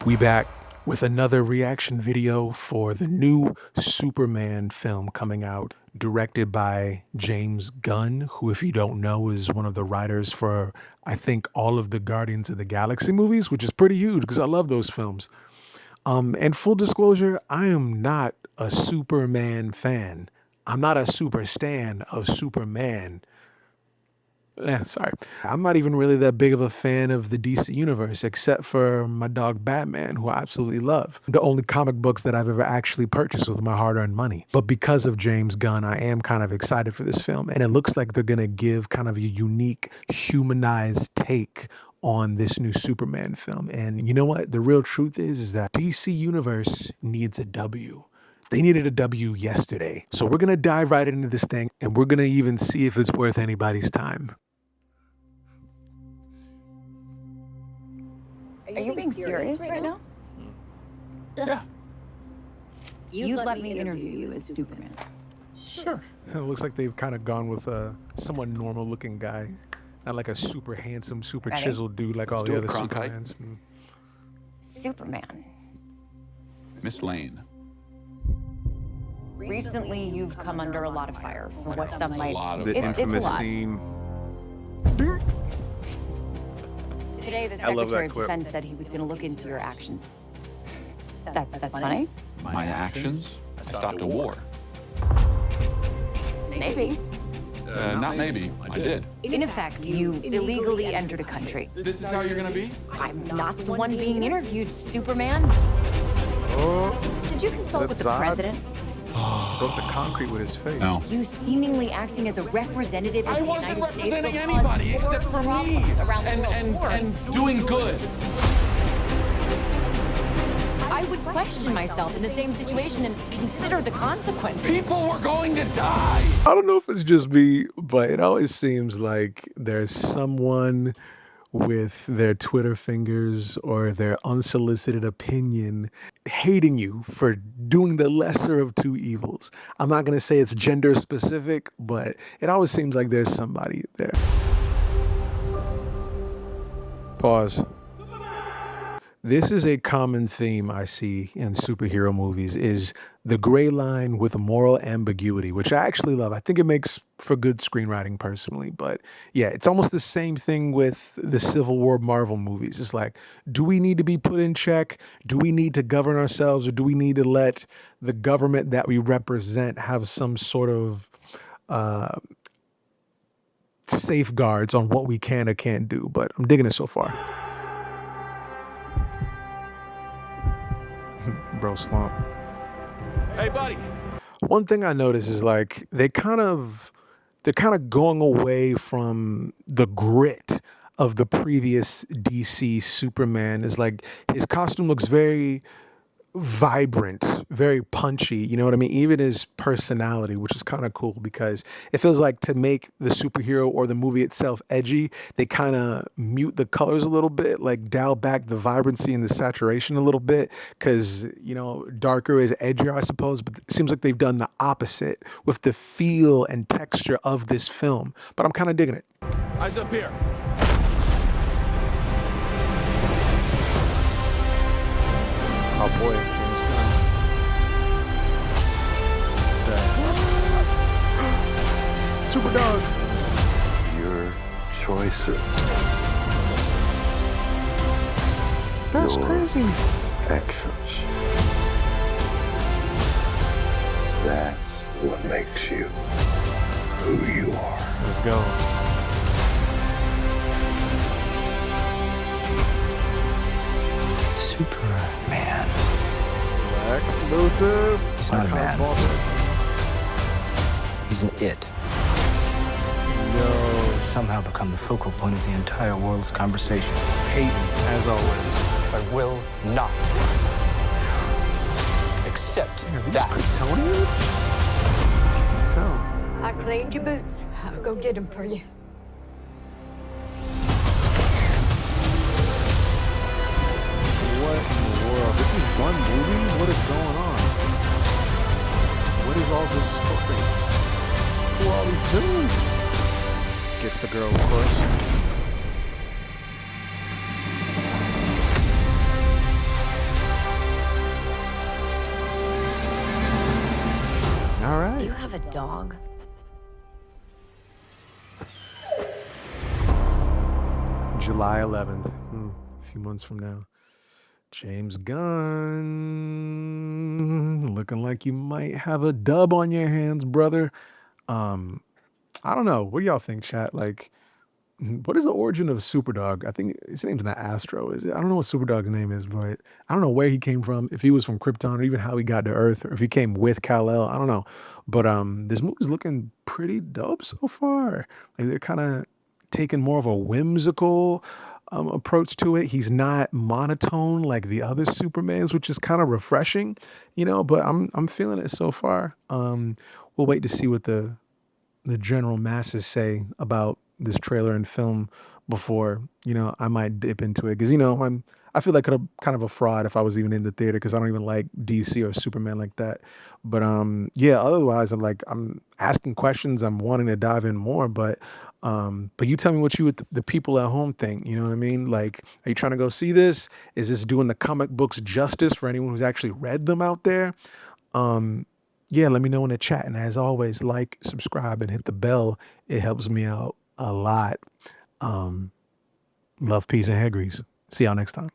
We back with another reaction video for the new Superman film coming out, directed by James Gunn, who, if you don't know, is one of the writers for, I think, all of the Guardians of the Galaxy movies, which is pretty huge because I love those films. And full disclosure, I am not a Superman fan. I'm not a super stan of Superman. Sorry. I'm not even really that big of a fan of the DC universe, except for my dog Batman, who I absolutely love. The only comic books that I've ever actually purchased with my hard-earned money. But because of James Gunn, I am kind of excited for this film. And it looks like they're going to give kind of a unique, humanized take on this new Superman film. And you know what? The real truth is that DC Universe needs a W. They needed a W yesterday. So we're going to dive right into this thing, and we're going to even see if it's worth anybody's time. Are you being serious right now? Yeah. You'd let me interview you as Superman. Sure. It looks like they've kind of gone with a somewhat normal looking guy. Not like a super handsome, super Ready? chiseled dude like all do the it, other Cronkite. Supermans. Superman. Miss Lane. Recently, you've come under a lot of fire for what some might. lot of The fire. infamous lot. scene. Today, the I love that Secretary of clip. Defense said he was going to look into your actions. That's funny? My actions? I stopped a war. Maybe. Not maybe. I did. In effect, you illegally entered a country. This is how you're gonna be? I'm not the one being interviewed, Superman. Oh, Did you consult that with the Zod? president? broke the concrete with his face. No. You seemingly acting as a representative of I the wasn't United States will representing cause anybody more except for me. problems around the world. And doing good. I would question myself in the same situation and consider the consequences. People were going to die. I don't know if it's just me, but it always seems like there's someone with their Twitter fingers or their unsolicited opinion hating you for doing the lesser of two evils. I'm not going to say it's gender specific, but it always seems like there's somebody there. Pause. This is a common theme I see in superhero movies, is the gray line with moral ambiguity, which I actually love. I think it makes for good screenwriting personally. But yeah, it's almost the same thing with the Civil War Marvel movies. It's like, do we need to be put in check? Do we need to govern ourselves, or do we need to let the government that we represent have some sort of safeguards on what we can or can't do? But I'm digging it so far. Bro, slump. Hey, buddy. One thing I noticed is like they're kind of going away from the grit of the previous DC Superman. Is like his costume looks very vibrant, very punchy, you know what I mean? Even his personality, which is kind of cool because it feels like to make the superhero or the movie itself edgy, they kind of mute the colors a little bit, like dial back the vibrancy and the saturation a little bit because, you know, darker is edgier, I suppose, but it seems like they've done the opposite with the feel and texture of this film. But I'm kind of digging it. Eyes up here. Oh boy, James Gunn. Super dog. Your choices. That's Your crazy. actions. That's what makes you who you are. Let's go. Superman. Lex Luthor. He's not a man. He's an it. Yo, Somehow become the focal point of the entire world's conversation. Peyton, as always. I will not accept Are these that. Kryptonians? Tell. I cleaned your boots. I'll go get them for you. What in the world? This is one movie? What is going on? What is all this story? Who are all these villains? Gets the girl, of course. a dog? July 11th, a few months from now. James Gunn, looking like you might have a dub on your hands, brother. Um, I don't know. What do y'all think, chat? Like, what is the origin of Superdog? I think his name's not Astro, is it? I don't know what Superdog's name is, but I don't know where he came from, if he was from Krypton, or even how he got to Earth, or if he came with Kal-El. I don't know. But this movie's looking pretty dope so far. Like, they're kind of taking more of a whimsical approach to it. He's not monotone like the other Supermans, which is kind of refreshing, but I'm feeling it so far. We'll wait to see what the general masses say about this trailer and film before, I might dip into it. Cause I feel like kind of a fraud if I was even in the theater, cause I don't even like DC or Superman like that. But, yeah, otherwise I'm asking questions. I'm wanting to dive in more, but you tell me what the people at home think, you know what I mean? Like, are you trying to go see this? Is this doing the comic books justice for anyone who's actually read them out there? Yeah, let me know in the chat. And as always, like, subscribe, and hit the bell. It helps me out a lot. Love, peace, and hair grease. See y'all next time.